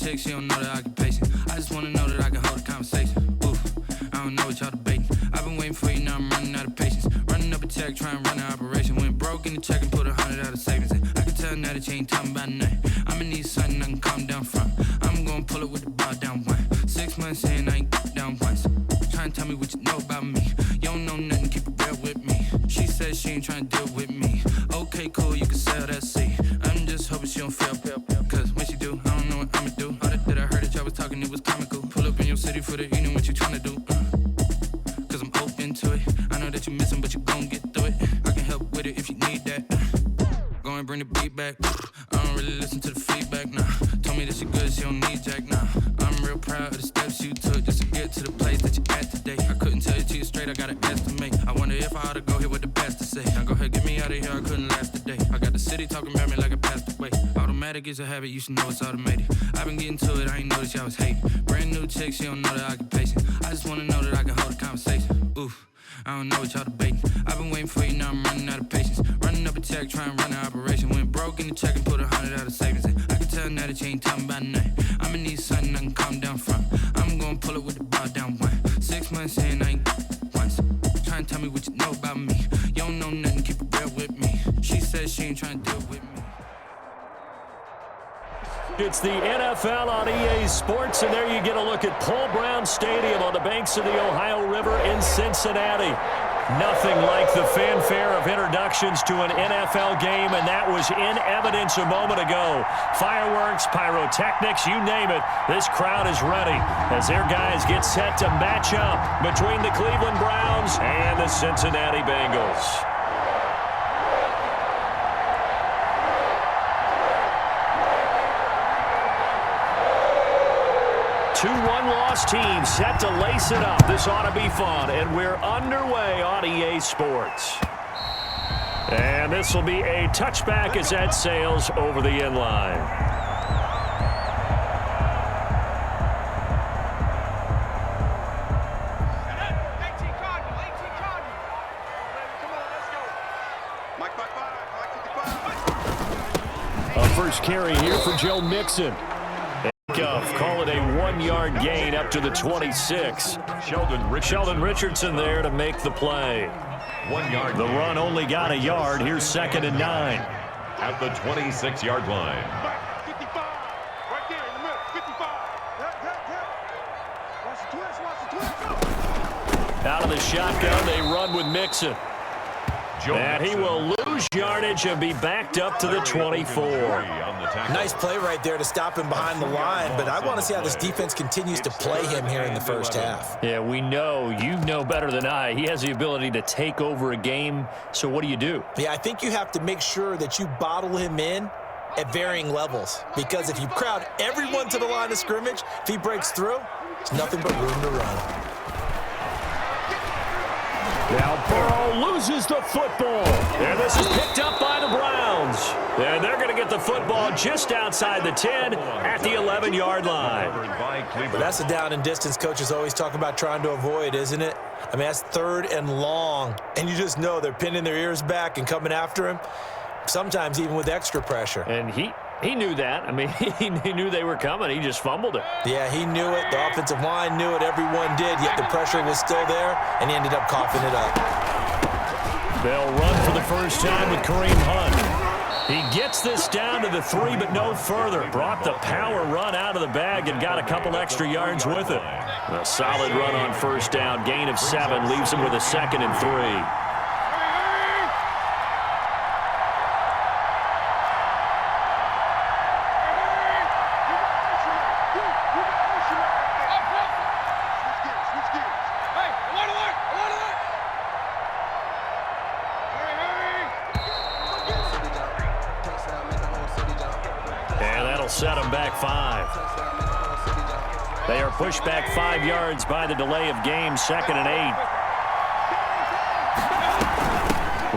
chick, she don't know the occupation. I just wanna know that I can hold a conversation. Oof, I don't know what y'all debating. I've been waiting for you, now I'm running out of patience. Running up a check, trying to run an operation. Went broke in the check and put 100 out of savings in. I can tell now that you ain't talking about nothing. I'ma need something I can calm down from. I'm gonna pull it with the bar down one. 6 months in, I ain't down once. Trying to tell me what you know about me. You don't know nothing, keep it real with me. She said she ain't trying to deal with me. Okay, cool, you can sell that seat. I'm just hoping she don't feel. Cause when she do, I don't know what I'ma do. All that I heard that y'all was talking, it was comical. Pull up in your city for the evening, what you tryna do? Cause I'm open to it. I know that you missing, but you gon' get through it. I can help with it if you need that. Go and bring the beat back. I don't really listen to the feedback, nah. Told me that she good, she don't need jack, nah. I'm real proud of the steps you took just to get to the place that you at today. I couldn't tell you to you straight, I gotta estimate. I wonder if I ought to go here with the best to say. Now go ahead, get me out of here, I couldn't last a day. I got the city talking about me like I passed away. Automatic is a habit, you should know it's automated. I've been getting to it, I ain't noticed y'all was hating. Brand new chick, she don't know the occupation. I just wanna know that I can hold a conversation. Oof, I don't know what y'all debating. I've been waiting for you, now I'm running out of patience. Running up a check, trying to run an operation. Went broke in the check and put 100 out of savings in. I can tell now that you ain't talking about nothing. I'ma need something I can calm down from. I'm gonna pull it with the bar down one. 6 months in, I ain't once. Trying to tell me what you know about me. You don't know nothing, keep it real with me. She said she ain't trying to deal with me. It's the NFL on EA Sports, and there you get a look at Paul Brown Stadium on the banks of the Ohio River in Cincinnati. Nothing like the fanfare of introductions to an NFL game, and that was in evidence a moment ago. Fireworks, pyrotechnics, you name it. This crowd is ready as their guys get set to match up between the Cleveland Browns and the Cincinnati Bengals. 2-1 loss team set to lace it up. This ought to be fun, and we're underway on EA Sports. And this will be a touchback as that sails over the end line. A first carry here for Joe Mixon. Call it a 1-yard gain up to the 26. Sheldon Richardson there to make the play. 1 yard. The run only got a yard. Here's 2nd and 9. At the 26-yard line. 55. Right there in the middle. 55. Watch the twist. Out of the shotgun, they run with Mixon. And he will lose yardage and be backed up to the 24. Nice play right there to stop him behind the line, but I want to see how this defense continues to play him here in the first half. Yeah, we know. You know better than I. He has the ability to take over a game, so what do? Yeah, I think you have to make sure that you bottle him in at varying levels, because if you crowd everyone to the line of scrimmage, if he breaks through, there's nothing but room to run. Now Burrow loses the football. And this is picked up by the Browns. And they're going to get the football just outside the 10 at the 11-yard line. That's a down and distance coaches always talk about trying to avoid, isn't it? I mean, that's 3rd and long. And you just know they're pinning their ears back and coming after him, sometimes even with extra pressure. And he knew that. I mean, he knew they were coming. He just fumbled it. Yeah, he knew it. The offensive line knew it. Everyone did, yet the pressure was still there, and he ended up coughing it up. They'll run for the first time with Kareem Hunt. He gets this down to the 3, but no further. Brought the power run out of the bag and got a couple extra yards with it. A solid run on first down. Gain of 7 leaves him with a 2nd and 3. Set him back 5. They are pushed back 5 yards by the delay of game. 2nd and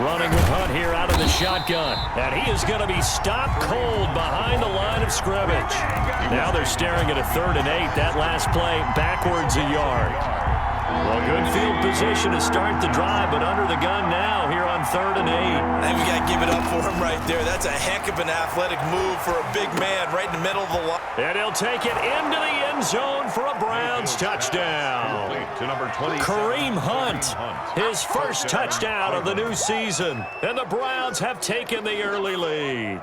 8. Running with Hunt here out of the shotgun. And he is going to be stopped cold behind the line of scrimmage. Now they're staring at a 3rd and 8. That last play backwards a yard. Well, good field position to start the drive, but under the gun now here on on 3rd and 8. And we got to give it up for him right there. That's a heck of an athletic move for a big man right in the middle of the line. And he'll take it into the end zone for a Browns touchdown. To number 27, Kareem Hunt, his first touchdown of the new season. And the Browns have taken the early lead.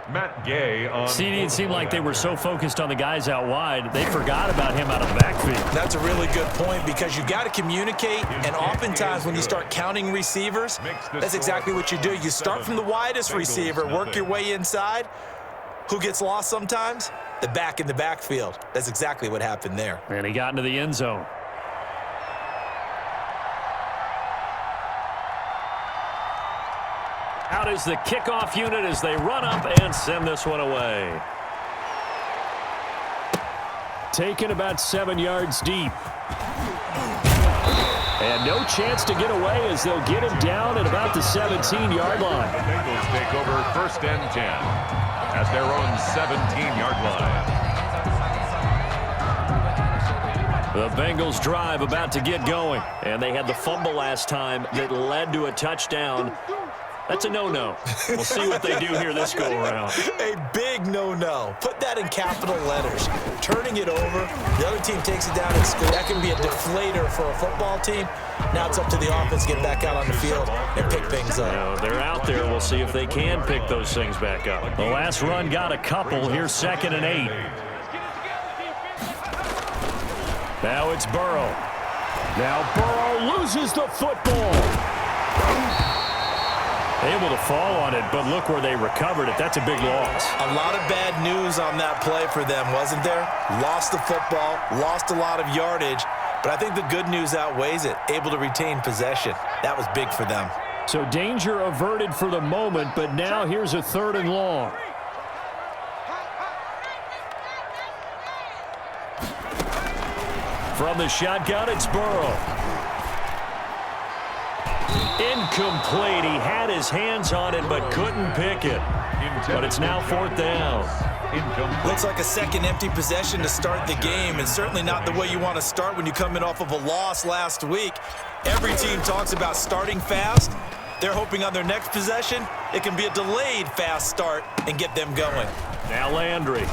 Matt Gay on. CD, it seemed like they were so focused on the guys out wide, they forgot about him out of the backfield. That's a really good point because you've got to communicate, and oftentimes when you start counting receivers, that's exactly what you do. You start from the widest receiver, work your way inside. Who gets lost sometimes? The back in the backfield. That's exactly what happened there. And he got into the end zone. Out is the kickoff unit as they run up and send this one away. Taken about 7 yards deep. And no chance to get away as they'll get him down at about the 17-yard line. The Bengals take over 1st and 10 at their own 17-yard line. The Bengals drive about to get going. And they had the fumble last time that led to a touchdown. That's a no-no. We'll see what they do here this go-around. A big no-no. Put that in capital letters. Turning it over, the other team takes it down and scores. That can be a deflator for a football team. Now it's up to the offense to get back out on the field and pick things up. Now, they're out there. We'll see if they can pick those things back up. The last run got a couple. Here's 2nd and 8. Now it's Burrow. Now Burrow loses the football. Able to fall on it, but look where they recovered it. That's a big loss. A lot of bad news on that play for them, wasn't there? Lost the football, lost a lot of yardage, but I think the good news outweighs it. Able to retain possession. That was big for them. So danger averted for the moment, but now here's a 3rd and long. From the shotgun, it's Burrow. Incomplete. He had his hands on it but couldn't pick it. But it's now 4th down. Looks like a second empty possession to start the game, and certainly not the way you want to start when you come in off of a loss last week. Every team talks about starting fast. They're hoping on their next possession it can be a delayed fast start and get them going. Now Landry.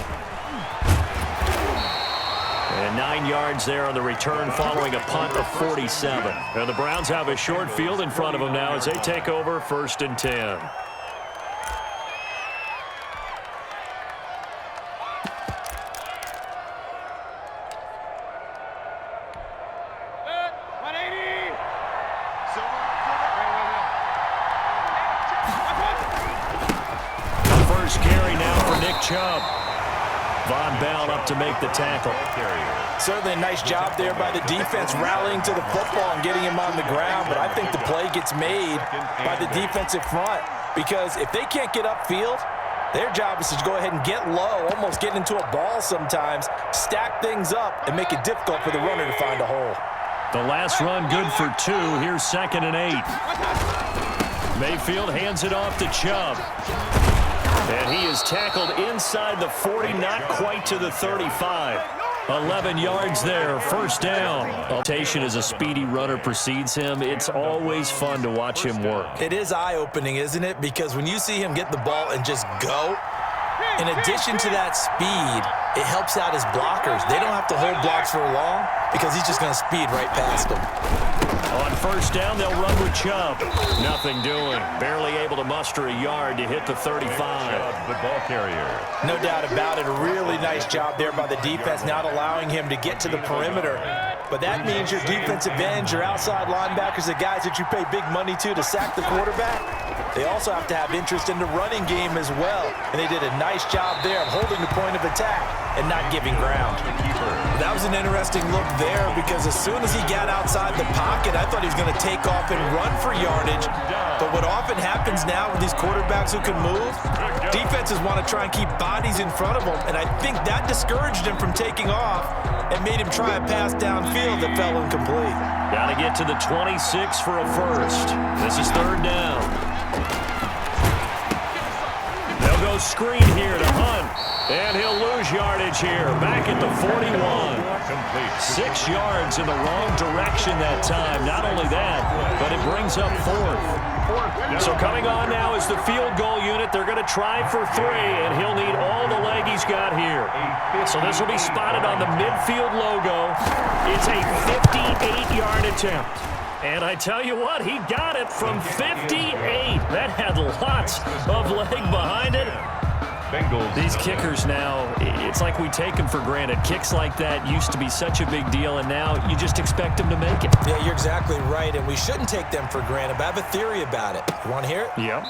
And 9 yards there on the return following a punt of 47. And the Browns have a short field in front of them now as they take over 1st and 10. First carry now for Nick Chubb. Von Bell up to make the tackle. Certainly a nice job there by the defense rallying to the football and getting him on the ground, but I think the play gets made by the defensive front because if they can't get upfield, their job is to go ahead and get low, almost get into a ball sometimes, stack things up, and make it difficult for the runner to find a hole. The last run good for 2. Here's 2nd and 8. Mayfield hands it off to Chubb. And he is tackled inside the 40, not quite to the 35. 11 yards there, 1st down. Rotation as a speedy runner precedes him. It's always fun to watch him work. It is eye-opening, isn't it? Because when you see him get the ball and just go, in addition to that speed, it helps out his blockers. They don't have to hold blocks for long because he's just going to speed right past them. On 1st down, they'll run with Chubb. Nothing doing. Barely able to muster a yard to hit the 35. The ball carrier. No doubt about it. A really nice job there by the defense, not allowing him to get to the perimeter. But that means your defensive ends, your outside linebackers, the guys that you pay big money to sack the quarterback, they also have to have interest in the running game as well. And they did a nice job there of holding the point of attack and not giving ground. That was an interesting look there because as soon as he got outside the pocket, I thought he was going to take off and run for yardage. But what often happens now with these quarterbacks who can move, defenses want to try and keep bodies in front of them. And I think that discouraged him from taking off and made him try a pass downfield that fell incomplete. Got to get to the 26 for a first. This is 3rd down. They'll go Burrow screen here to Hunt. And he'll lose yardage here. Back at the 41. Complete. 6 yards in the wrong direction that time. Not only that, but it brings up 4th. So coming on now is the field goal unit. They're going to try for 3, and he'll need all the leg he's got here. So this will be spotted on the midfield logo. It's a 58-yard attempt. And I tell you what, he got it from 58. That had lots of leg behind it. Bengals. These kickers now, it's like we take them for granted. Kicks like that used to be such a big deal, and now you just expect them to make it. Yeah, you're exactly right, and we shouldn't take them for granted, but I have a theory about it. You want to hear it? Yep.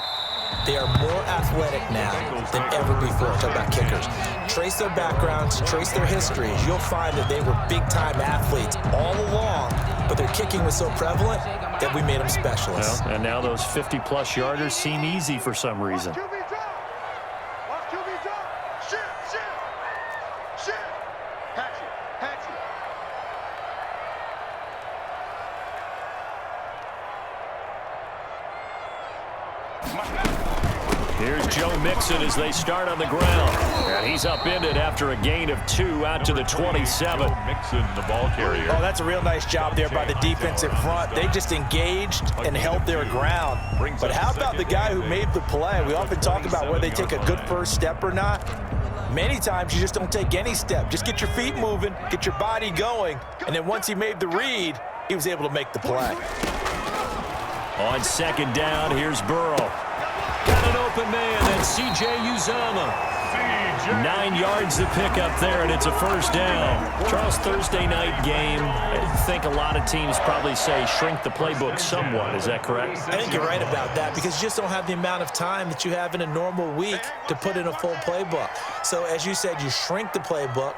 They are more athletic now than ever before. Talk about kickers. Trace their backgrounds, trace their histories. You'll find that they were big-time athletes all along, but their kicking was so prevalent that we made them specialists. Well, and now those 50-plus yarders seem easy for some reason. Here's Joe Mixon as they start on the ground. And he's upended after a gain of 2 out to the 27. Mixon, the ball carrier. Oh, that's a real nice job there by the defensive front. They just engaged and held their ground. But how about the guy who made the play? We often talk about whether they take a good first step or not. Many times you just don't take any step. Just get your feet moving, get your body going, and then once he made the read, he was able to make the play. On second down, here's Burrow. Got an open man, that's C.J. Uzomah. 9 yards to pick up there, and it's a first down. Charles, Thursday night game, I think a lot of teams probably say shrink the playbook somewhat. Is that correct? I think you're right about that because you just don't have the amount of time that you have in a normal week to put in a full playbook. So as you said, you shrink the playbook,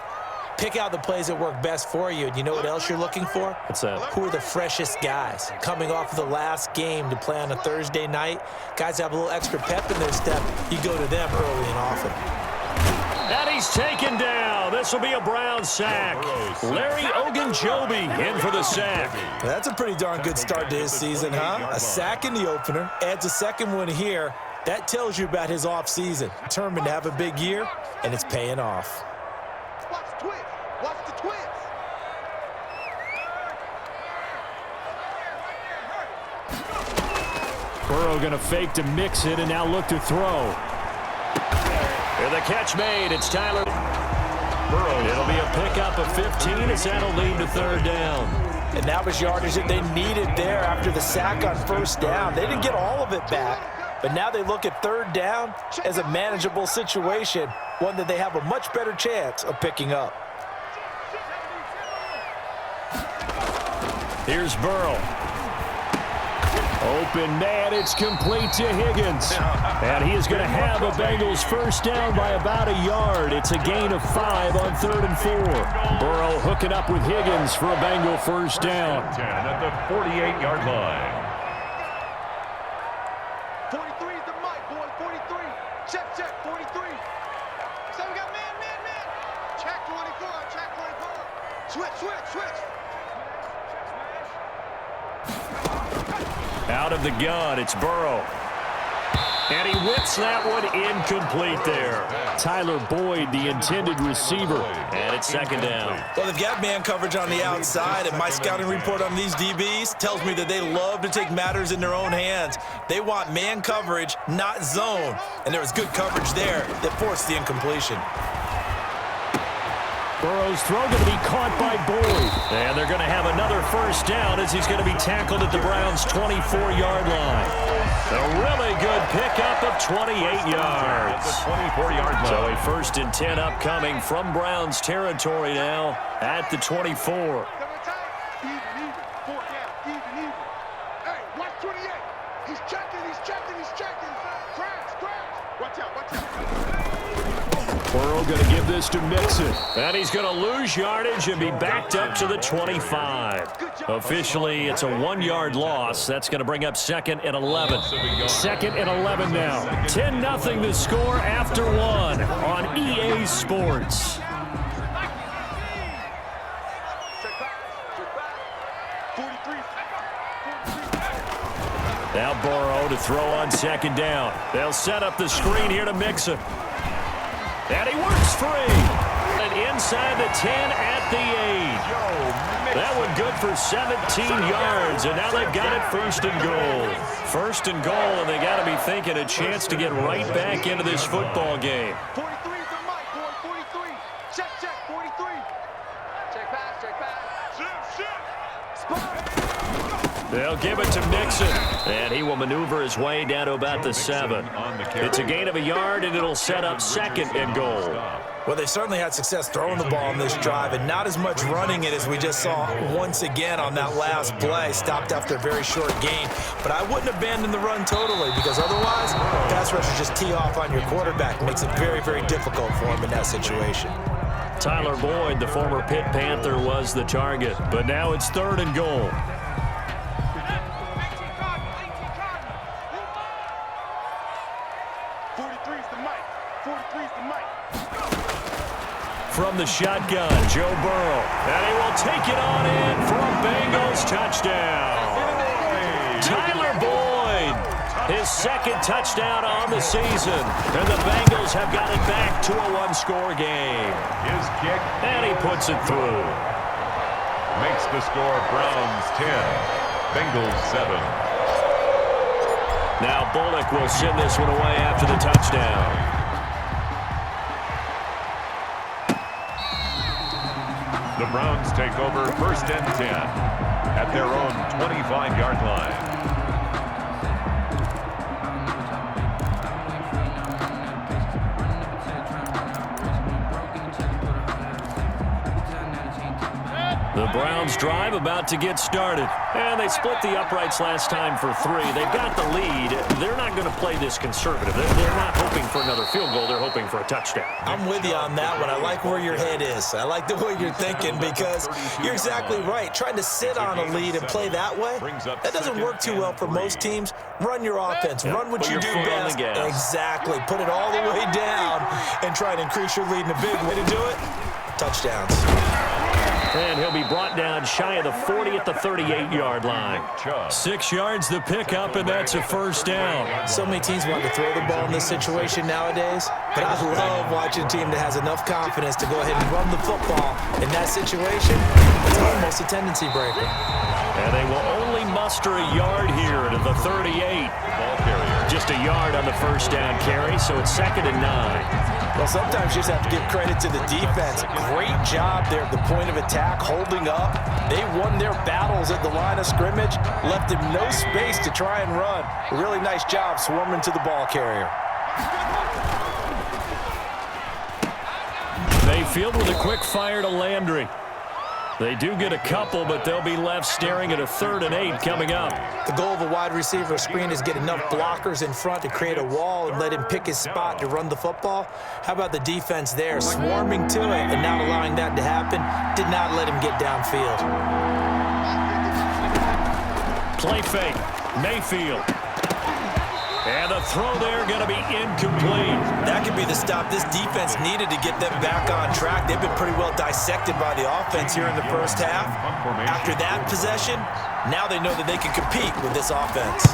pick out the plays that work best for you. And you know what else you're looking for? What's that? Who are the freshest guys? Coming off of the last game to play on a Thursday night, guys have a little extra pep in their step. You go to them early and often. And he's taken down. This will be a Brown sack. Larry Ogunjobi in for the sack. That's a pretty darn good start to his season, huh? A sack in the opener, adds a second one here. That tells you about his offseason. Determined to have a big year, and it's paying off. Watch the twins. Watch the twins. Burrow going to fake to mix it and now look to throw. And the catch made. It's Tyler Burrow. It'll be a pickup of 15 as that'll lead to third down. And that was yardage that they needed there after the sack on first down. They didn't get all of it back, but now they look at third down as a manageable situation, one that they have a much better chance of picking up. Here's Burrow. Open man, it's complete to Higgins. And he is going to have a Bengals first down by about a yard. It's a gain of 5 on 3rd and 4. Burrow hooking up with Higgins for a Bengal first down. 10 at the 48-yard line. 43 is the mic, boy. 43. Check, 43. So we got man. Check 24. Switch. Out of the gun, it's Burrow. And he whips that one incomplete there. Tyler Boyd, the intended receiver. And it's second down. Well, they've got man coverage on the outside, and my scouting report on these DBs tells me that they love to take matters in their own hands. They want man coverage, not zone. And there was good coverage there that forced the incompletion. Burrow's throw going to be caught by Boyd. And they're going to have another first down as he's going to be tackled at the Browns' 24-yard line. A really good pickup of 28 yards. The 24-yard line. So a 1st and 10 upcoming from Browns territory now at the 24. Even. 4 down. Even. Hey, watch 28. He's checking. Crash. Watch out. Burrow going to give this to Mixon. And he's going to lose yardage and be backed up to the 25. Officially, it's a 1-yard loss. That's going to bring up 2nd and 11. 2nd and 11 now. 10-0 the score after 1 on EA Sports. Now Burrow to throw on second down. They'll set up the screen here to Mixon. And he works free. And inside the 10 at the 8. That one good for 17 yards. And now they've got it first and goal. First and goal, and they got to be thinking a chance to get right back into this football game. 43 for Mike, boy, 43. Check, 43. Check pass, Spot. They'll give it to Mixon, and he will maneuver his way down to about the 7. It's a gain of a yard, and it'll set up second and goal. Well, they certainly had success throwing the ball in this drive, and not as much running it as we just saw once again on that last play. Stopped after a very short gain. But I wouldn't abandon the run totally, because otherwise, pass rushers just tee off on your quarterback. Makes it very, very difficult for him in that situation. Tyler Boyd, the former Pitt Panther, was the target. But now it's third and goal. From the shotgun, Joe Burrow. And he will take it on in for a Bengals touchdown. Tyler Boyd, his second touchdown on the season. And the Bengals have got it back to a one-score game. His kick. And he puts it through. Makes the score Browns 10, Bengals 7. Now Bullock will send this one away after the touchdown. The Browns take over first and 10 at their own 25-yard line. The Browns drive about to get started. And they split the uprights last time for 3. They've got the lead. They're not going to play this conservative. They're not hoping for another field goal. They're hoping for a touchdown. I'm with you on that one. I like where your head is. I like the way you're thinking, because you're exactly right. Trying to sit on a lead and play that way, that doesn't work too well for most teams. Run your offense. Run what you do best. Exactly. Put it all the way down and try and increase your lead in a big way to do it. Touchdowns. And he'll be brought down shy of the 40 at the 38-yard line. 6 yards the pickup, and that's a first down. So many teams want to throw the ball in this situation nowadays, but I love watching a team that has enough confidence to go ahead and run the football. In that situation, it's almost a tendency breaker. And they will only muster a yard here to the 38. Ball carrier. Just a yard on the first down carry, so it's 2nd and 9. Well, sometimes you just have to give credit to the defense. Great job there at the point of attack, holding up. They won their battles at the line of scrimmage, left them no space to try and run. A really nice job swarming to the ball carrier. Mayfield with a quick fire to Landry. They do get a couple, but they'll be left staring at a 3rd and 8 coming up. The goal of a wide receiver screen is get enough blockers in front to create a wall and let him pick his spot to run the football. How about the defense there, swarming to it and not allowing that to happen? Did not let him get downfield. Play fake, Mayfield. And the throw there going to be incomplete. That could be the stop this defense needed to get them back on track. They've been pretty well dissected by the offense here in the first half. After that possession, now they know that they can compete with this offense.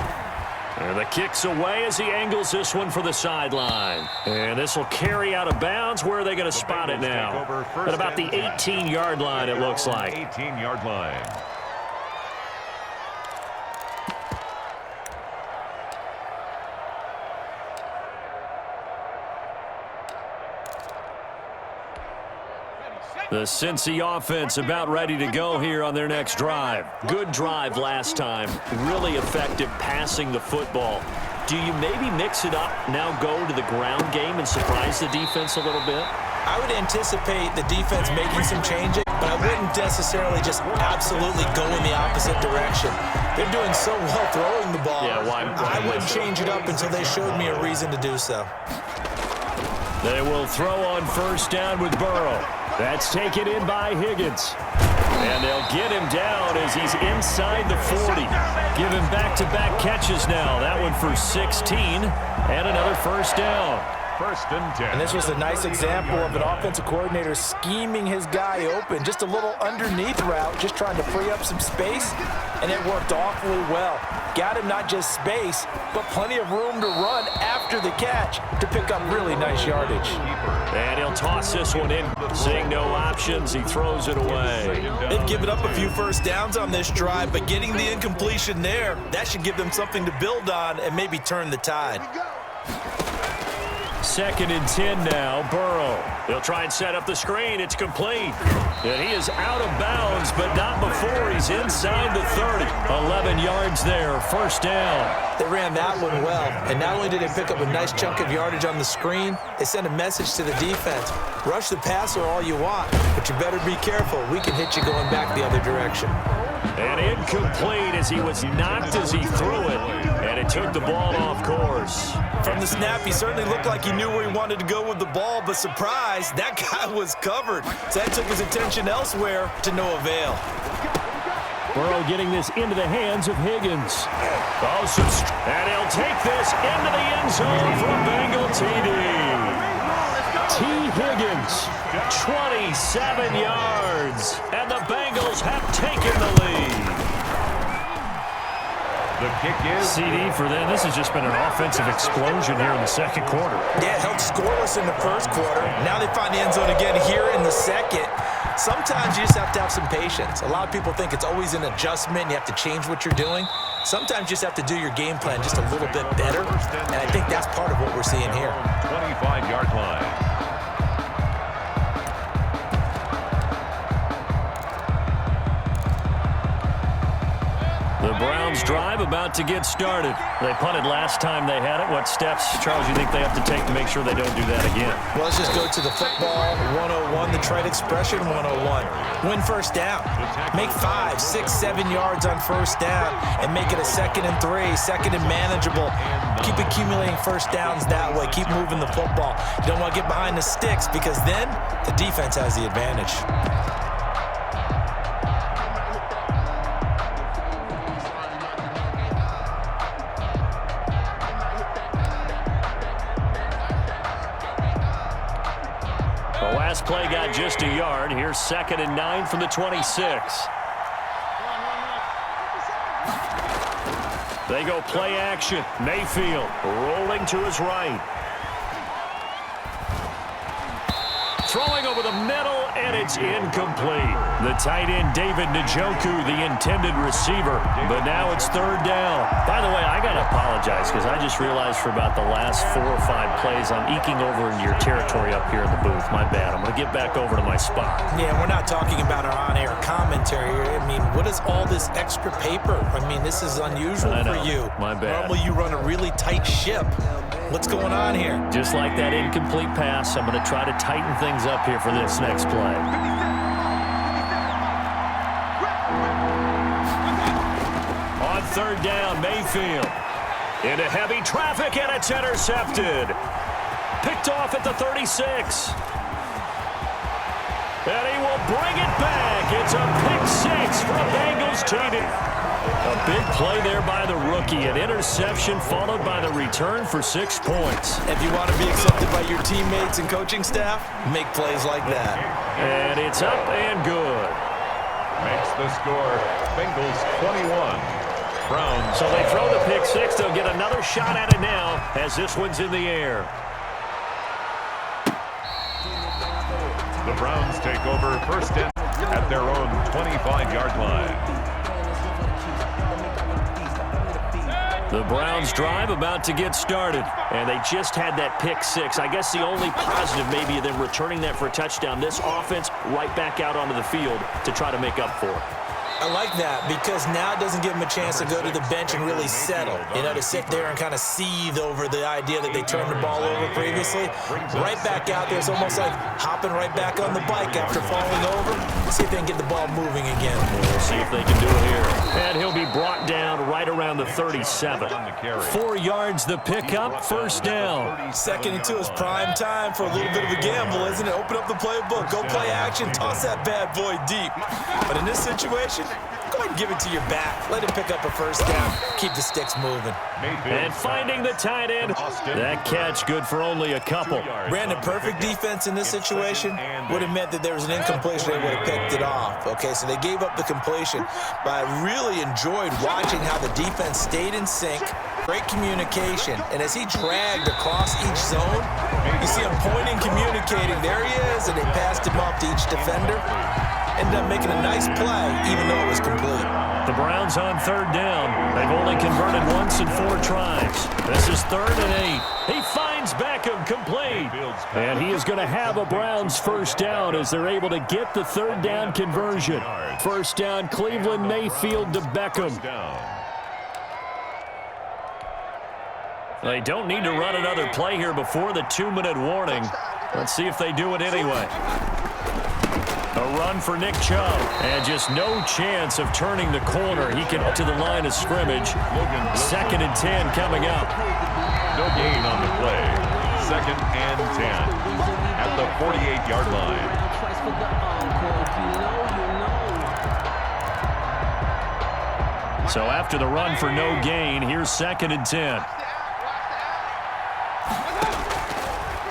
And the kick's away as he angles this one for the sideline. And this will carry out of bounds. Where are they going to spot it now? At about the 18-yard line, it looks like. 18-yard line. The Cincy offense about ready to go here on their next drive. Good drive last time. Really effective passing the football. Do you maybe mix it up, now go to the ground game and surprise the defense a little bit? I would anticipate the defense making some changes, but I wouldn't necessarily just absolutely go in the opposite direction. They're doing so well throwing the ball. Yeah, I wouldn't change it up until they showed me a reason to do so. They will throw on first down with Burrow. That's taken in by Higgins. And they'll get him down as he's inside the 40. Give him back-to-back catches now. That one for 16 and another first down. 1st and 10. And this was a nice example of an offensive coordinator scheming his guy open. Just a little underneath route, just trying to free up some space, and it worked awfully well. got him not just space, but plenty of room to run after the catch to pick up really nice yardage. And he'll toss this one in. Seeing no options, he throws it away. They've given up a few first downs on this drive, but getting the incompletion there, that should give them something to build on and maybe turn the tide. 2nd and 10 now, Burrow. He'll try and set up the screen. It's complete. And he is out of bounds, but not before he's inside the 30. 11 yards there, first down. They ran that one well, and not only did they pick up a nice chunk of yardage on the screen, they sent a message to the defense. Rush the passer all you want, but you better be careful. We can hit you going back the other direction. And incomplete as he was knocked as he threw it, and it took the ball off course. From the snap, he certainly looked like he knew where he wanted to go with the ball, but surprise, that guy was covered. So that took his attention elsewhere to no avail. Burrow getting this into the hands of Higgins. And he'll take this into the end zone for a Bengal TD. T. Higgins, 27 yards, and the Bengals have taken the lead. The kick is CD for them. This has just been an offensive explosion here in the second quarter. Yeah, held scoreless in the first quarter. Now they find the end zone again here in the second. Sometimes you just have to have some patience. A lot of people think it's always an adjustment. You have to change what you're doing. Sometimes you just have to do your game plan just a little bit better, and I think that's part of what we're seeing here. 25-yard line. The Browns drive about to get started. They punted last time they had it. What steps, Charles, you think they have to take to make sure they don't do that again? Well, let's just go to the football 101, the trite expression 101. Win first down. Make 5, 6, 7 yards on first down and make it a 2nd and 3, 2nd and manageable. Keep accumulating first downs that way. Keep moving the football. You don't want to get behind the sticks because then the defense has the advantage. Last play got just a yard. Here's 2nd and 9 from the 26. They go play action. Mayfield rolling to his right. Throwing over the middle, and it's incomplete. The tight end, David Njoku, the intended receiver. But now it's 3rd down. By the way, I got to apologize because I just realized for about the last 4 or 5 plays, I'm eking over into your territory up here in the booth. My bad. I'm going to get back over to my spot. Yeah, we're not talking about our on-air commentary. I mean, what is all this extra paper? I mean, this is unusual for you. My bad. Normally you run a really tight ship. What's going on here? Just like that incomplete pass, I'm going to try to tighten things up here for this next play. On 3rd down, Mayfield. Into heavy traffic, and it's intercepted. Picked off at the 36. And he will bring it back. It's a pick 6 for a Bengals TD. A big play there by the rookie. An interception followed by the return for 6 points. If you want to be accepted by your teammates and coaching staff, make plays like that. And it's up and good. Makes the score Bengals 21. Browns. So they throw the pick 6. They'll get another shot at it now as this one's in the air. The Browns take over first and at their own 25-yard line. The Browns drive about to get started, and they just had that pick 6. I guess the only positive maybe of them returning that for a touchdown. This offense right back out onto the field to try to make up for it. I like that because now it doesn't give them a chance to go to the bench and really settle, to sit there and kind of seethe over the idea that they turned the ball over previously. Right back out there. It's almost like hopping right back on the bike after falling over. See if they can get the ball moving again. We'll see if they can do it here. And he'll be brought down right around the 37. 4 yards the pickup, first down. 2nd and 2 is prime time for a little bit of a gamble, isn't it? Open up the playbook, go play action, toss that bad boy deep. But in this situation, Go ahead and give it to your back. Let him pick up a first down. Keep the sticks moving. And finding the tight end. That catch good for only a couple. Brandon, perfect defense in this situation would have meant that there was an incompletion. They would have picked it off. Okay, so they gave up the completion. But I really enjoyed watching how the defense stayed in sync. Great communication. And as he dragged across each zone, you see him pointing, communicating. There he is, and they passed him up to each defender. Ended up making a nice play, even though it was complete. The Browns on third down. They've only converted once in 4 tries. This is 3rd and 8. He finds Beckham complete. And he is going to have a Browns first down as they're able to get the 3rd down conversion. First down, Cleveland, Mayfield to Beckham. They don't need to run another play here before the 2-minute warning. Let's see if they do it anyway. A run for Nick Chubb, and just no chance of turning the corner. He can get to the line of scrimmage. 2nd and 10 coming up. No gain on the play. 2nd and 10 at the 48-yard line. So after the run for no gain, here's 2nd and 10.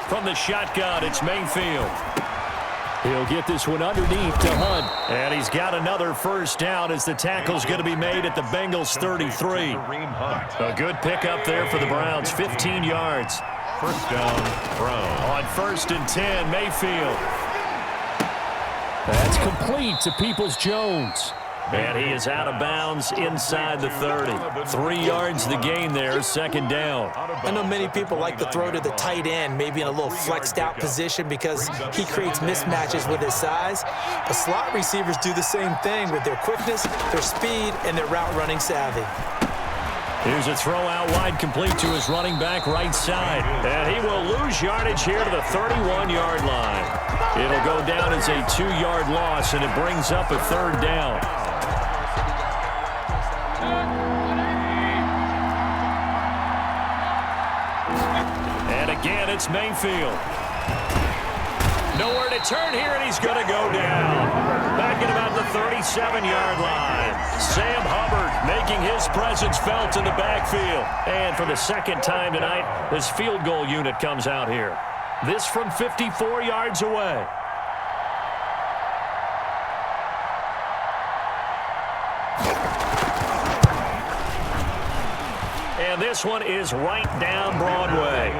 From the shotgun, it's Mayfield. He'll get this one underneath to Hunt. And he's got another first down as the tackle's going to be made at the Bengals 33. A good pickup there for the Browns, 15 yards. First down, Browns. On 1st and 10, Mayfield. That's complete to Peoples-Jones. And he is out of bounds inside the 30. 3 yards the gain there, 2nd down. I know many people like to throw to the tight end, maybe in a little flexed out position because he creates mismatches with his size. But slot receivers do the same thing with their quickness, their speed, and their route running savvy. Here's a throw out wide, complete to his running back right side. And he will lose yardage here to the 31-yard line. It'll go down as a 2-yard loss, and it brings up a 3rd down. Again, it's Mayfield. Nowhere to turn here, and he's going to go down. Back at about the 37-yard line. Sam Hubbard making his presence felt in the backfield. And for the 2nd time tonight, this field goal unit comes out here. This from 54 yards away. And this one is right down Broadway.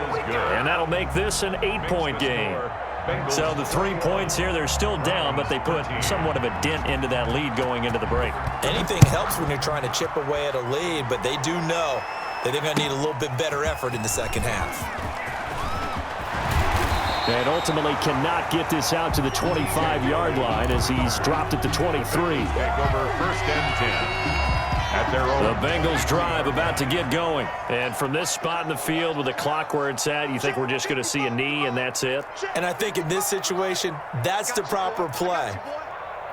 And that'll make this an 8-point game. So the 3 points here, they're still down, but they put somewhat of a dent into that lead going into the break. Anything helps when you're trying to chip away at a lead, but they do know that they're going to need a little bit better effort in the 2nd half. And ultimately cannot get this out to the 25-yard line as he's dropped it to 23. Take over 1st and 10. At their own. The Bengals drive about to get going. And from this spot in the field with the clock where it's at, you think we're just going to see a knee and that's it? And I think in this situation, that's the proper play.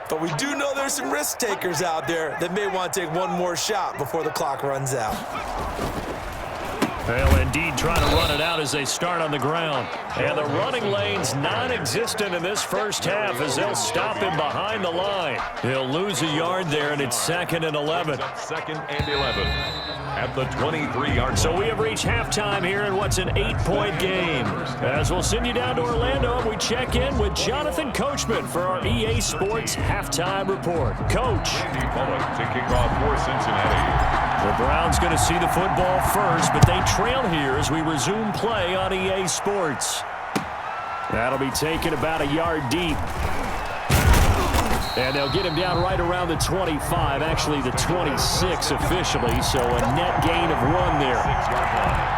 But we do know there's some risk takers out there that may want to take one more shot before the clock runs out. They'll indeed try to run it out as they start on the ground. And the running lane's non-existent in this first half as they'll stop him behind the line. He'll lose a yard there, and it's 2nd and 11. 2nd and 11 at the 23-yard line. So we have reached halftime here in what's an 8-point game. As we'll send you down to Orlando, and we check in with Jonathan Coachman for our EA Sports Halftime Report. Coach. Randy Bullock to kick off for Cincinnati. The Browns going to see the football first, but they trail here as we resume play on EA Sports. That'll be taken about a yard deep. And they'll get him down right around the 25, actually the 26 officially, so a net gain of 1 there. 6-yard line.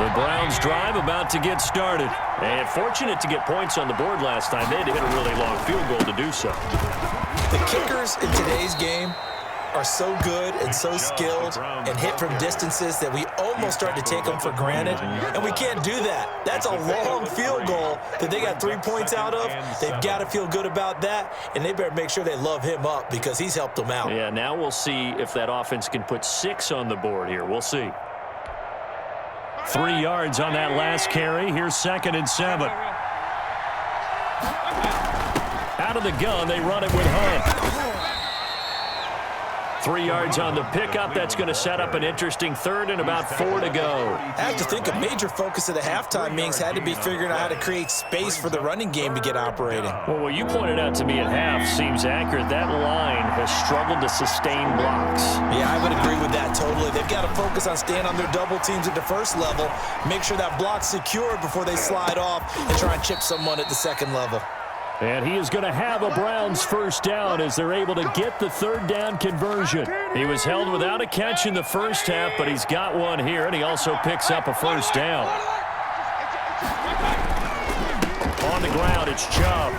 The Browns drive about to get started. And fortunate to get points on the board last time. They had to hit a really long field goal to do so. The kickers in today's game are so good and so skilled and hit from distances that we almost start to take them for granted, and we can't do that. That's a long field goal that they got 3 points out of. They've got to feel good about that, and they better make sure they love him up because he's helped them out. Yeah, now we'll see if that offense can put 6 on the board here. We'll see. 3 yards on that last carry. Here's 2nd and 7. out of the gun. They run it with Hunt. 3 yards on the pickup. That's going to set up an interesting third and about 4 to go. I have to think a major focus of the halftime meetings had to be figuring out how to create space for the running game to get operating. Well, what you pointed out to me at half seems accurate. That line has struggled to sustain blocks. Yeah, I would agree with that totally. They've got to focus on staying on their double teams at the first level, make sure that block's secured before they slide off and try and chip someone at the second level. And he is going to have a Browns first down as they're able to get the third down conversion. He was held without a catch in the first half, but he's got one here, and he also picks up a first down. On the ground, it's Chubb.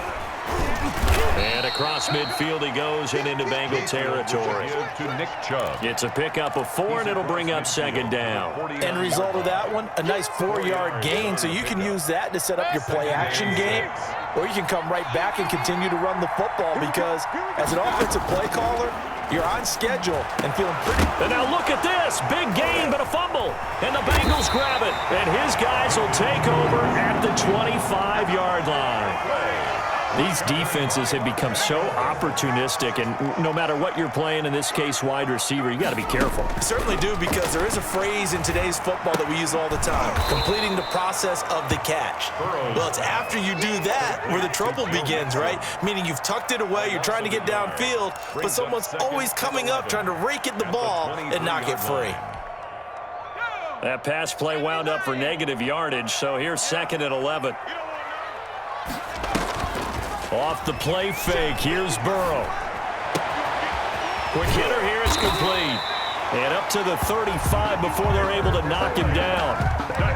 And across midfield he goes and into Bengal territory. To Nick Chubb. It's a pickup of 4, and it'll bring up second down. End result of that one, a nice 4-yard gain, so you can use that to set up your play-action game, or you can come right back and continue to run the football because as an offensive play caller, you're on schedule and feeling pretty. And now look at this. Big gain, but a fumble. And the Bengals grab it. And his guys will take over at the 25-yard line. These defenses have become so opportunistic, and no matter what you're playing, in this case wide receiver, you got to be careful. You certainly do, because there is a phrase in today's football that we use all the time, completing the process of the catch. Well, it's after you do that where the trouble begins, right? Meaning you've tucked it away, you're trying to get downfield, but someone's always coming up trying to rake at the ball and knock it free. That pass play wound up for negative yardage, so here's second and 11. Off the play fake, here's Burrow. Quick hitter here, it's complete. And up to the 35 before they're able to knock him down.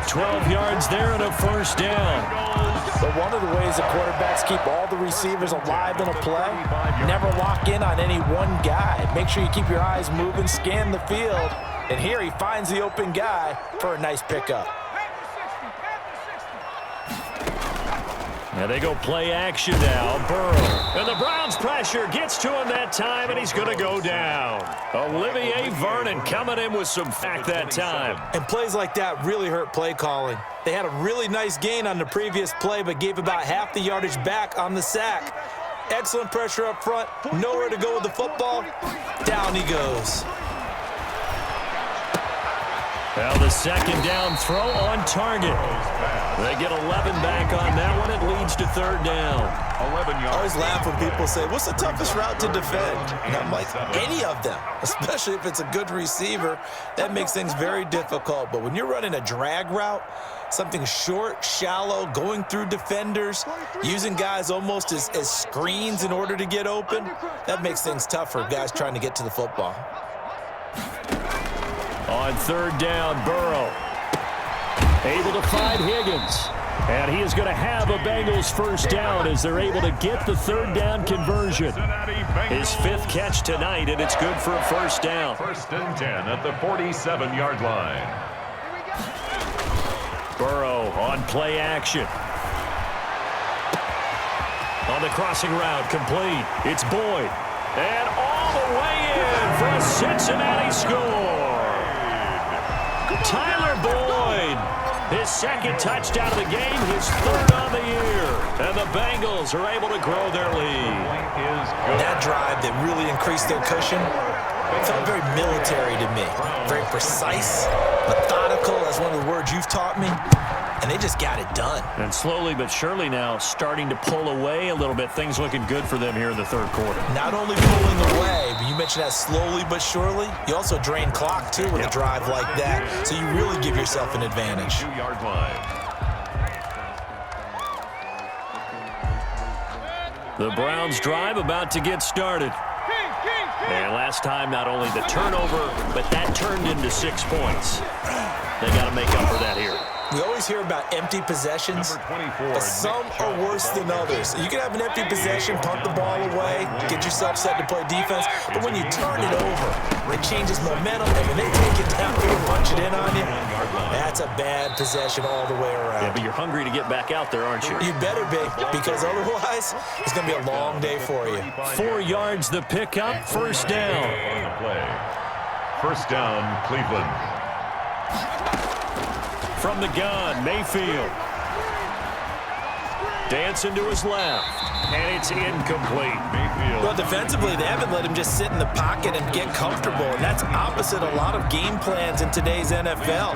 12 yards there and a first down. But one of the ways that quarterbacks keep all the receivers alive in a play, never lock in on any one guy. Make sure you keep your eyes moving, scan the field. And here he finds the open guy for a nice pickup. Now they go play action now. Burrow. And the Browns pressure gets to him that time, and he's going to go down. Olivier Vernon coming in with some fact that time. And plays like that really hurt play calling. They had a really nice gain on the previous play, but gave about half the yardage back on the sack. Excellent pressure up front. Nowhere to go with the football. Down he goes. Now the second down throw on target. They get 11 back on that one. It leads to third down. 11 yards. I always laugh when people say, what's the toughest route to defend? And I'm like, any of them, especially if it's a good receiver. That makes things very difficult. But when you're running a drag route, something short, shallow, going through defenders, using guys almost as screens in order to get open, that makes things tough for guys trying to get to the football. On third down, Burrow. Able to find Higgins. And he is going to have a Bengals first down as they're able to get the third down conversion. His 5th catch tonight, and it's good for a first down. First and 10 at the 47-yard line. Burrow on play action. On the crossing route, complete. It's Boyd. And all the way in for a Cincinnati score. Tyler Boyd, his 2nd touchdown of the game, his 3rd on the year. And the Bengals are able to grow their lead. That drive that really increased their cushion felt very military to me. Very precise, methodical, that's one of the words you've taught me. And they just got it done. And slowly but surely now starting to pull away a little bit. Things looking good for them here in the third quarter. Not only pulling away, but you mentioned that slowly but surely. You also drain clock, too, with a drive like that. So you really give yourself an advantage. 2-yard line. The Browns drive about to get started. And last time, not only the turnover, but that turned into 6 points. They got to make up for that here. We always hear about empty possessions, but some are worse than others. You can have an empty possession, punt the ball away, get yourself set to play defense, but when you turn it over, it changes momentum, and when they take it down and punch it in on you, that's a bad possession all the way around. Yeah, but you're hungry to get back out there, aren't you? You better be, because otherwise, it's going to be a long day for you. 4 yards the pickup, first down. First down, Cleveland. From the gun, Mayfield. Dancing to his left, and it's incomplete. Mayfield. Well, defensively, they haven't let him just sit in the pocket and get comfortable, and that's opposite a lot of game plans in today's NFL.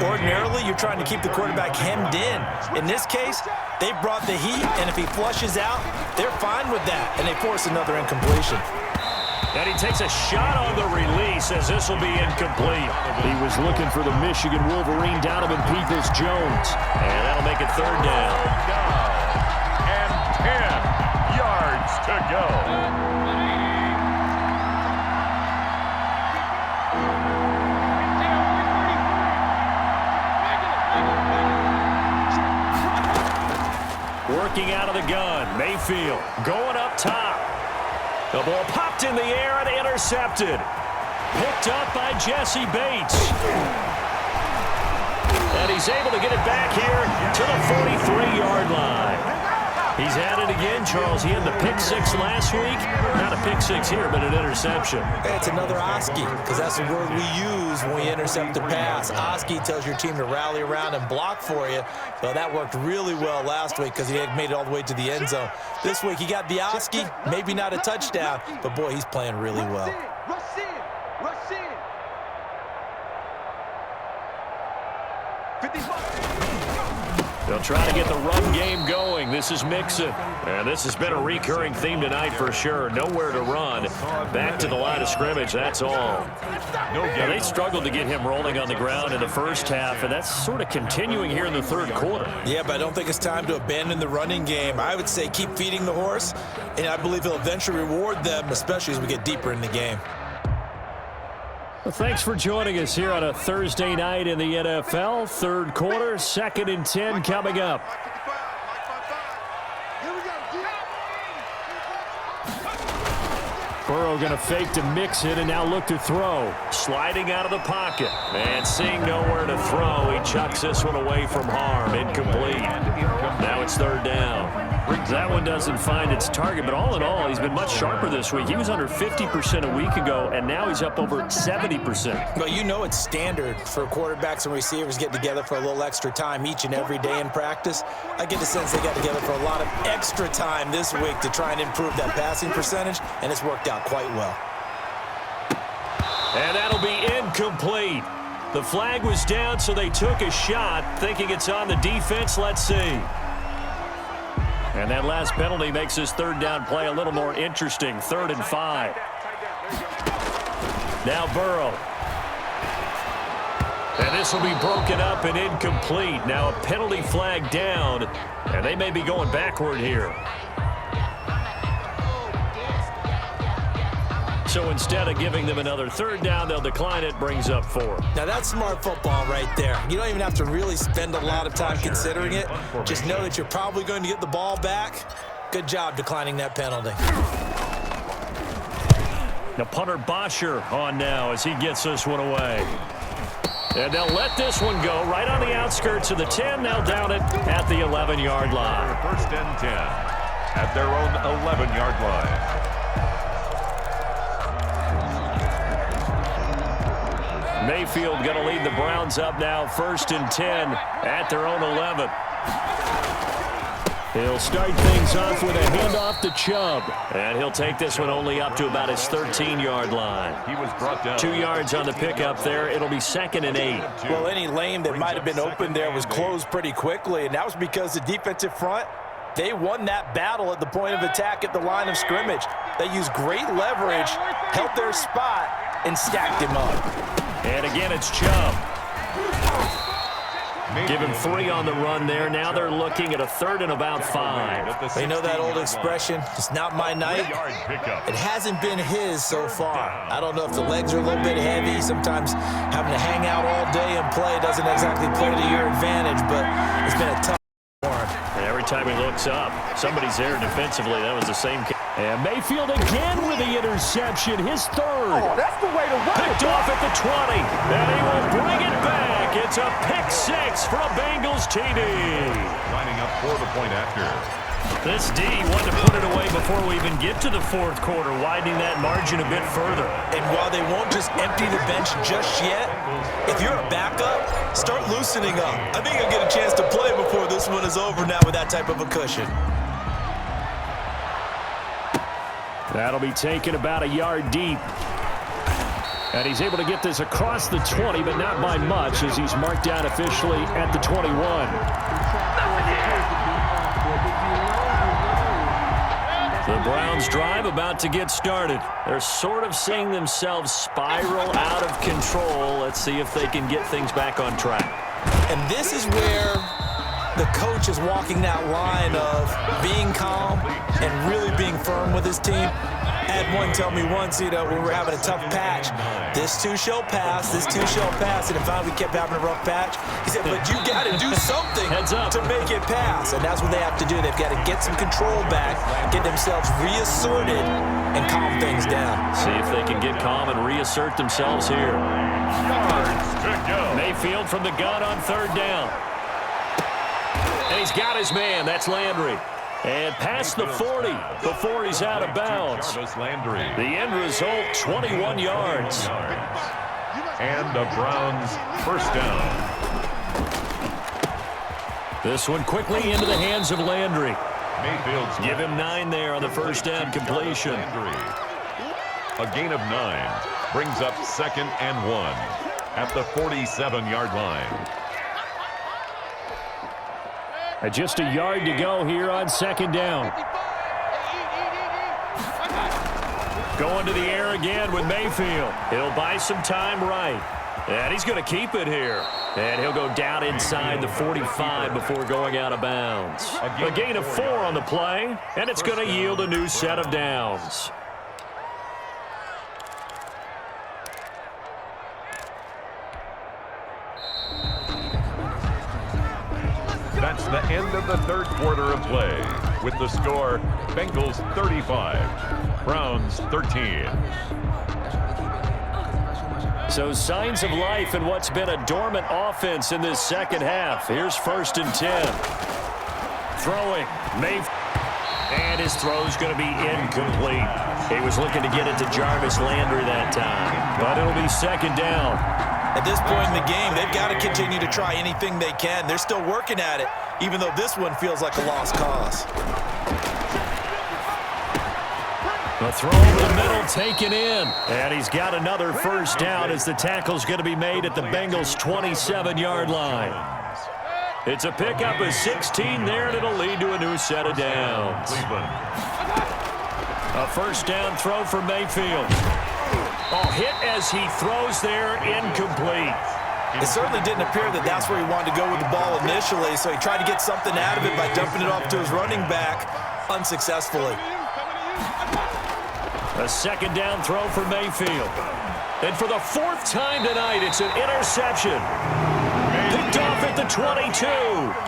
Ordinarily, you're trying to keep the quarterback hemmed in. In this case, they brought the heat, and if he flushes out, they're fine with that, and they force another incompletion. And he takes a shot on the release as this will be incomplete. He was looking for the Michigan Wolverine, Donovan Peoples-Jones. And that'll make it third down. And 10 yards to go. Working out of the gun. Mayfield going up top. The ball popped in the air and intercepted. Picked up by Jesse Bates. And he's able to get it back here to the 43-yard line. He's at it again, Charles. He had the pick six last week. Not a pick six here, but an interception. Hey, it's another Oski, because that's the word we use when we intercept the pass. Oski tells your team to rally around and block for you. Well, that worked really well last week because he had made it all the way to the end zone. This week, he got the Oski, maybe not a touchdown, but, boy, he's playing really well. Rush in. 55. They'll try to get the run game going. This is Mixon. And this has been a recurring theme tonight for sure. Nowhere to run. Back to the line of scrimmage, that's all. And they struggled to get him rolling on the ground in the first half, and that's sort of continuing here in the third quarter. Yeah, but I don't think it's time to abandon the running game. I would say keep feeding the horse, and I believe he'll eventually reward them, especially as we get deeper in the game. Well, thanks for joining us here on a Thursday night in the NFL. Third quarter, 2nd and 10 coming up. Burrow going to fake to Mixon and now look to throw. Sliding out of the pocket and seeing nowhere to throw. He chucks this one away from harm. Incomplete. Now it's third down. That one doesn't find its target, but all in all, he's been much sharper this week. He was under 50% a week ago, and now he's up over 70%. Well, you know it's standard for quarterbacks and receivers getting together for a little extra time each and every day in practice. I get the sense they got together for a lot of extra time this week to try and improve that passing percentage, and it's worked out quite well. And that'll be incomplete. The flag was down, so they took a shot, thinking it's on the defense. Let's see. And that last penalty makes this third down play a little more interesting. 3rd and 5. Now Burrow. And this will be broken up and incomplete. Now a penalty flag down, and they may be going backward here. So instead of giving them another third down, they'll decline it, brings up 4. Now that's smart football right there. You don't even have to really spend a lot of time considering it. Just know that you're probably going to get the ball back. Good job declining that penalty. Now punter Bosher on now as he gets this one away. And they'll let this one go right on the outskirts of the 10. They'll down it at the 11-yard line. 1st and 10 at their own 11-yard line. Mayfield going to lead the Browns up now, 1st and 10 at their own 11. He'll start things off with a handoff to Chubb. And he'll take this one only up to about his 13-yard line. He was brought down. 2 yards on the pickup there. It'll be 2nd and 8. Well, any lane that might have been open there was closed pretty quickly, and that was because the defensive front, they won that battle at the point of attack at the line of scrimmage. They used great leverage, held their spot, and stacked him up. And again, it's Chubb. Give him 3 on the run there. Now they're looking at a 3rd and about 5. You know that old expression, it's not my night? It hasn't been his so far. I don't know if the legs are a little bit heavy. Sometimes having to hang out all day and play doesn't exactly play to your advantage, but it's been a tough one. And every time he looks up, somebody's there defensively. That was the same. And Mayfield again with the interception, his 3rd. Oh, that's the way to run it. Picked off at the 20, and he will bring it back. It's a pick 6 for a Bengals TD. Lining up for the point after. This D wanted to put it away before we even get to the 4th quarter, widening that margin a bit further. And while they won't just empty the bench just yet, if you're a backup, start loosening up. I think he'll get a chance to play before this one is over now with that type of a cushion. That'll be taken about a yard deep. And he's able to get this across the 20, but not by much, as he's marked down officially at the 21. The Browns drive about to get started. They're sort of seeing themselves spiral out of control. Let's see if they can get things back on track. And this is where the coach is walking that line of being calm and really being firm with his team. I had one tell me once, when we were having a tough patch, this too shall pass, this too shall pass. And if finally we kept having a rough patch, he said, but you got to do something to make it pass. And that's what they have to do. They've got to get some control back, get themselves reasserted, and calm things down. See if they can get calm and reassert themselves here. Mayfield from the gun on third down. And he's got his man. That's Landry. And past the 40 before he's out of bounds. The end result, 21 yards. And the Browns first down. This one quickly into the hands of Landry. Mayfield's Give him 9 there on the first down completion. A gain of 9 brings up 2nd and 1 at the 47-yard line. Just a yard to go here on second down. Going to the air again with Mayfield. He'll buy some time right. And he's going to keep it here. And he'll go down inside the 45 before going out of bounds. A gain of 4 on the play, and it's going to yield a new set of downs. That's the end of the third quarter of play. With the score, Bengals 35, Browns 13. So signs of life in what's been a dormant offense in this second half. Here's 1st and 10. Throwing. And his throw's going to be incomplete. He was looking to get it to Jarvis Landry that time. But it'll be second down. At this point in the game, they've got to continue to try anything they can. They're still working at it, even though this one feels like a lost cause. The throw over the middle taken in. And he's got another first down as the tackle's going to be made at the Bengals' 27-yard line. It's a pickup of 16 there, and it'll lead to a new set of downs. A first down throw for Mayfield. Hit as he throws there, incomplete. It certainly didn't appear that that's where he wanted to go with the ball initially, so he tried to get something out of it by dumping it off to his running back unsuccessfully. A second down throw for Mayfield. And for the 4th time tonight, it's an interception. Picked off at the 22.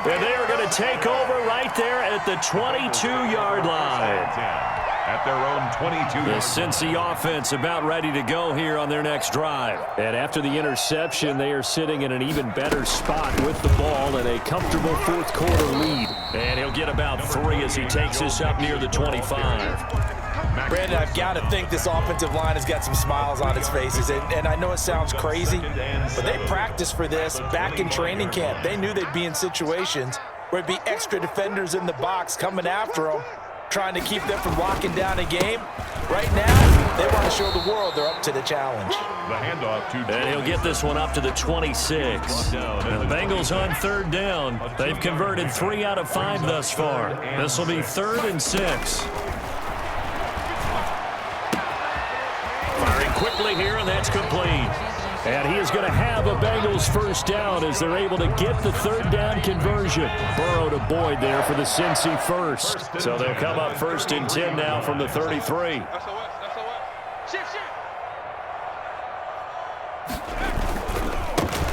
And they are going to take over right there at the 22-yard line. At their own 22. The Cincy offense about ready to go here on their next drive. And after the interception, they are sitting in an even better spot with the ball and a comfortable 4th quarter lead. And he'll get about 3 as he takes this up near the 25. Brandon, I've got to think this offensive line has got some smiles on its faces. And I know it sounds crazy, but they practiced for this back in training camp. They knew they'd be in situations where it'd be extra defenders in the box coming after them, trying to keep them from locking down a game. Right now, they want to show the world they're up to the challenge. The handoff to and he'll get this one up to the 26. And the Bengals on third down. They've converted 3 out of 5 thus far. This will be 3rd and 6. Firing quickly here, and that's complete. And he is going to have a Bengals first down as they're able to get the 3rd down conversion. Burrow to Boyd there for the Cincy first. So they'll come up 1st and 10 now from the 33.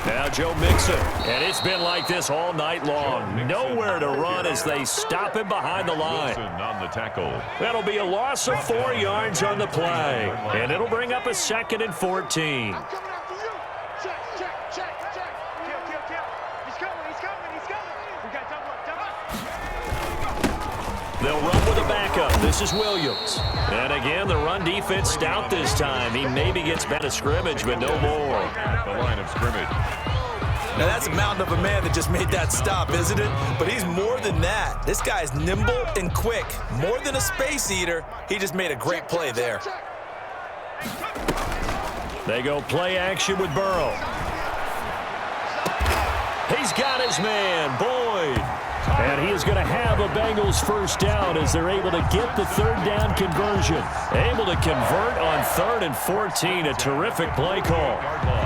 Now Joe Mixon. And it's been like this all night long. Nowhere to run as they stop him behind the line. on the tackle. That'll be a loss of 4 yards on the play. And it'll bring up a 2nd and 14. They'll run with a backup. This is Williams. And again, the run defense stout this time. He maybe gets better scrimmage, but no more. At the line of scrimmage. Now, that's a mountain of a man that just made that stop, isn't it? But he's more than that. This guy's nimble and quick. More than a space eater. He just made a great play there. They go play action with Burrow. He's got his man, Boyd. And he is going to have a Bengals first down as they're able to get the third down conversion. Able to convert on 3rd and 14. A terrific play call.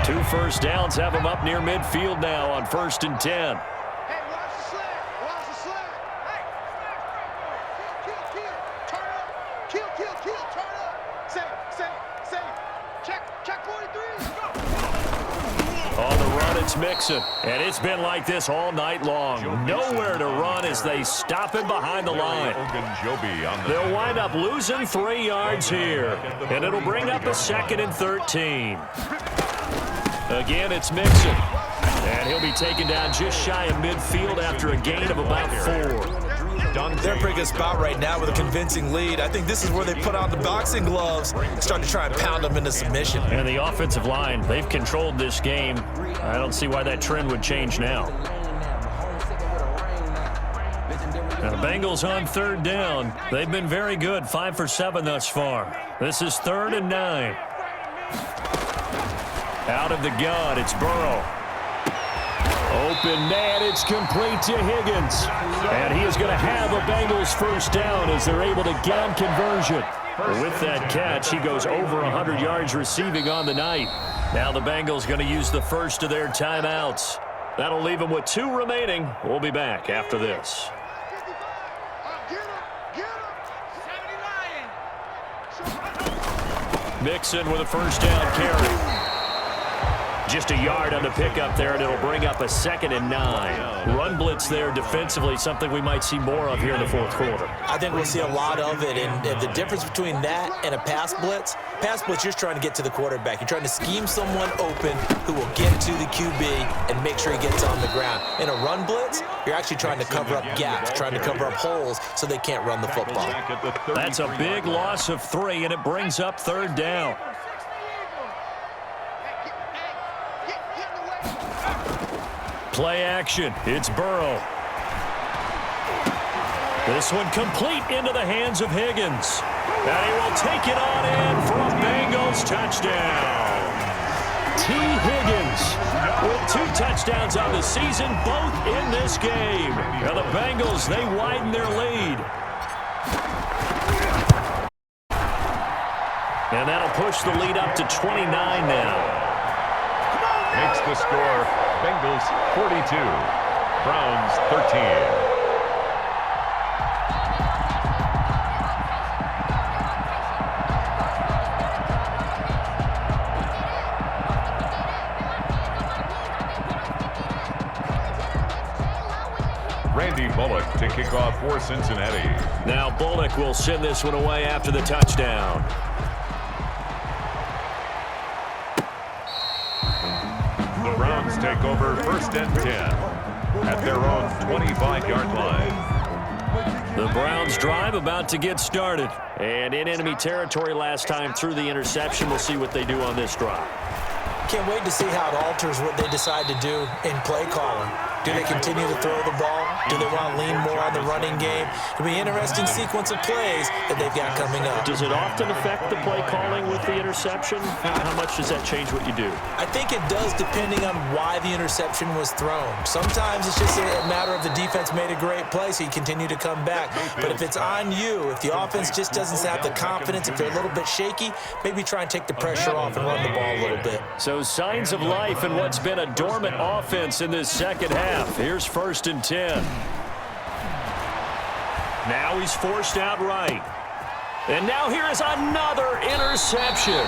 2 first downs have them up near midfield now on 1st and 10. Hey, watch the slant. Watch the slant. Hey. Kill. Turn up. Kill. Turn up. Save. Check 43. Go. On the run, it's Mixon. And it's been like this all night long. Nowhere to run as they stop him behind the line. They'll wind up losing 3 yards here. And it'll bring up a 2nd and 13. Again, it's Mixon. And he'll be taken down just shy of midfield after a gain of about 4. They're in a pretty good spot right now with a convincing lead. I think this is where they put on the boxing gloves and start to try and pound them into submission. And the offensive line, they've controlled this game. I don't see why that trend would change now. Now the Bengals on 3rd down. They've been very good, 5 for 7 thus far. This is 3rd and 9. Out of the gun, it's Burrow. Open man, it's complete to Higgins. And he is going to have a Bengals first down as they're able to get on conversion. With that catch, he goes over 100 yards receiving on the night. Now the Bengals going to use the first of their timeouts. That'll leave them with 2 remaining. We'll be back after this. Mixon with a first down carry. Just a yard on the pickup there, and it'll bring up a 2nd and 9. Run blitz there defensively, something we might see more of here in the 4th quarter. I think we'll see a lot of it, and the difference between that and a pass blitz, you're just trying to get to the quarterback. You're trying to scheme someone open who will get to the QB and make sure he gets on the ground. In a run blitz, you're actually trying to cover up gaps, trying to cover up holes so they can't run the football. That's a big loss of 3, and it brings up 3rd down. Play action. It's Burrow. This one complete into the hands of Higgins. And he will take it on in for a Bengals touchdown. T. Higgins with 2 touchdowns on the season, both in this game. Now the Bengals, they widen their lead. And that'll push the lead up to 29 now. Makes the score Bengals 42, Browns 13. Randy Bullock to kick off for Cincinnati. Now Bullock will send this one away after the touchdown. The Browns take over 1st and 10 at their own 25-yard line. The Browns drive about to get started. And in enemy territory last time through the interception. We'll see what they do on this drive. Can't wait to see how it alters what they decide to do in play calling. Do they continue to throw the ball? Do they want to lean more on the running game? It'll be an interesting sequence of plays that they've got coming up. Does it often affect the play calling with the interception? How much does that change what you do? I think it does, depending on why the interception was thrown. Sometimes it's just a matter of the defense made a great play, so you continue to come back. But if it's on you, if the offense just doesn't have the confidence, if they're a little bit shaky, maybe try and take the pressure off and run the ball a little bit. So signs of life in what's been a dormant offense in this second half. Here's 1st and 10. Now he's forced out right. And now here is another interception.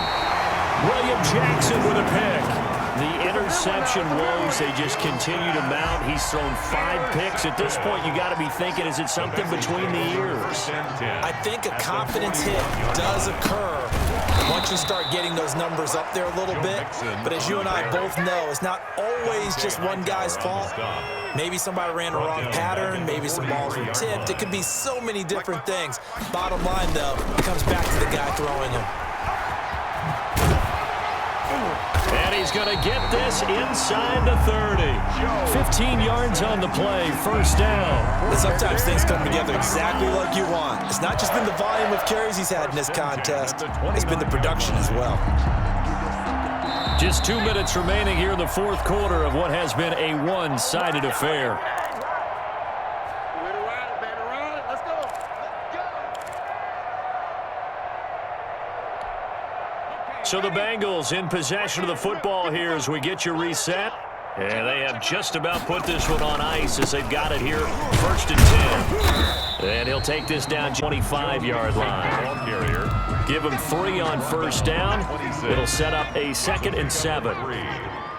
William Jackson with a pick. The interception woes, they just continue to mount. He's thrown 5 picks. At this point, you got to be thinking, is it something between the ears? I think a confidence hit does occur once you start getting those numbers up there a little bit. But as you and I both know, it's not always just one guy's fault. Maybe somebody ran a wrong pattern. Maybe some balls were tipped. It could be so many different things. Bottom line, though, it comes back to the guy throwing them. And he's going to get this inside the 30. 15 yards on the play, first down. And sometimes things come together exactly like you want. It's not just been the volume of carries he's had in this contest. It's been the production as well. Just 2 minutes remaining here in the fourth quarter of what has been a one-sided affair. So the Bengals in possession of the football here as we get you reset. And they have just about put this one on ice as they've got it here, first and 10. And he'll take this down 25-yard line. Give him 3 on first down. It'll set up a 2nd and 7.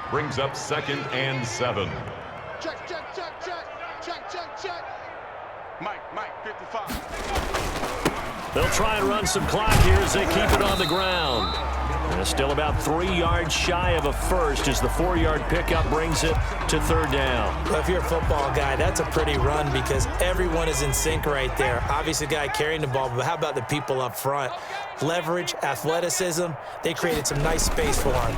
Brings up 2nd and 7. Check, check, check, check. Check, check, check. Mike, 55. They'll try and run some clock here as they keep it on the ground. And still about 3 yards shy of a first as the 4-yard pickup brings it to 3rd down. Well, if you're a football guy, that's a pretty run because everyone is in sync right there. Obviously, the guy carrying the ball, but how about the people up front? Leverage, athleticism, they created some nice space for him.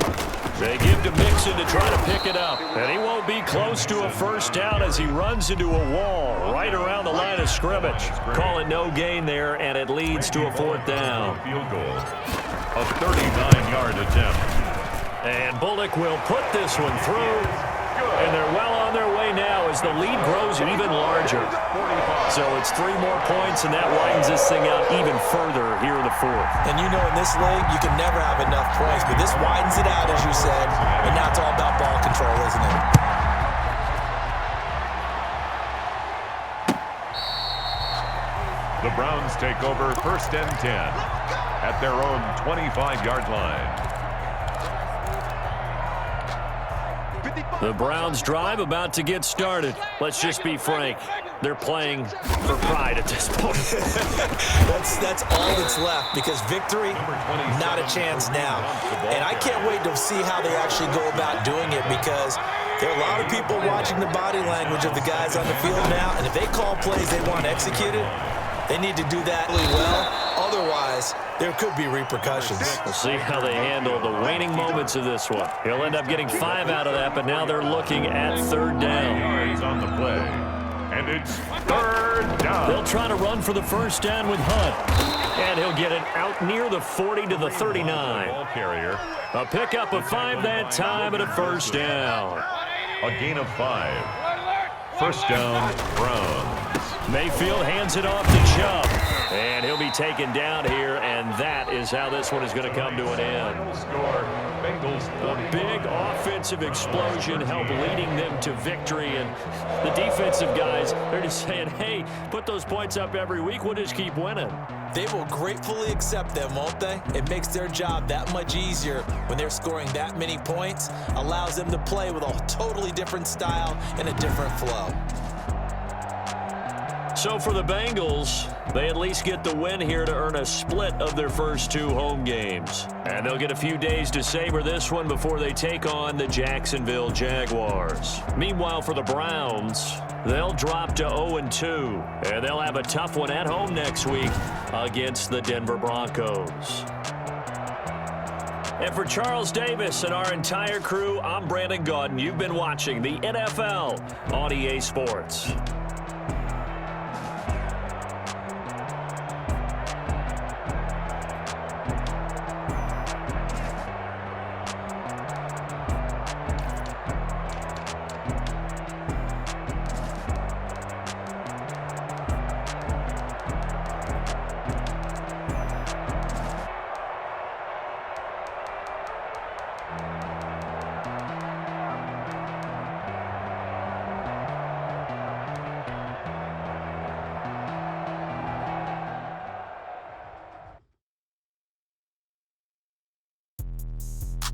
They give to Mixon to try to pick it up. And he won't be close to a first down as he runs into a wall right around the line of scrimmage. Call it no gain there, and it leads to a 4th down. Field goal. A 39-yard attempt. And Bullock will put this one through. And they're well on their way now as the lead grows even larger. So it's 3 more points, and that widens this thing out even further here in the 4th. And you know in this league, you can never have enough points, but this widens it out, as you said, and now it's all about ball control, isn't it? The Browns take over 1st and 10 at their own 25-yard line. The Browns drive about to get started. Let's just be frank. They're playing for pride at this point. That's all that's left because victory, not a chance now. And I can't wait to see how they actually go about doing it because there are a lot of people watching the body language of the guys on the field now, and if they call plays they want executed, they need to do that really well. Otherwise, there could be repercussions. We'll see how they handle the waning moments of this one. He'll end up getting 5 out of that, but now they're looking at 3rd down. Yards on the play. And it's 3rd down. They'll try to run for the first down with Hunt. And he'll get it out near the 40 to the 39. Ball carrier. A pickup of 5 that time and a first down. A gain of 5. First down, Browns. Mayfield hands it off to Chubb. And he'll be taken down here, and that is how this one is going to come to an end. Score, Bengals. A big offensive explosion helped leading them to victory, and the defensive guys, they're just saying, hey, put those points up every week, we'll just keep winning. They will gratefully accept them, won't they? It makes their job that much easier when they're scoring that many points, allows them to play with a totally different style and a different flow. So for the Bengals, they at least get the win here to earn a split of their first 2 home games. And they'll get a few days to savor this one before they take on the Jacksonville Jaguars. Meanwhile, for the Browns, they'll drop to 0-2. And they'll have a tough one at home next week against the Denver Broncos. And for Charles Davis and our entire crew, I'm Brandon Gaudin. You've been watching the NFL on EA Sports.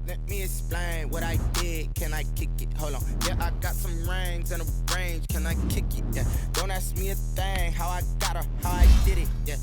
Let me explain what I did. Can I kick it? Hold on. Yeah, I got some rings and a range. Can I kick it? Yeah. Don't ask me a thing. How I got her, how I did it. Yeah.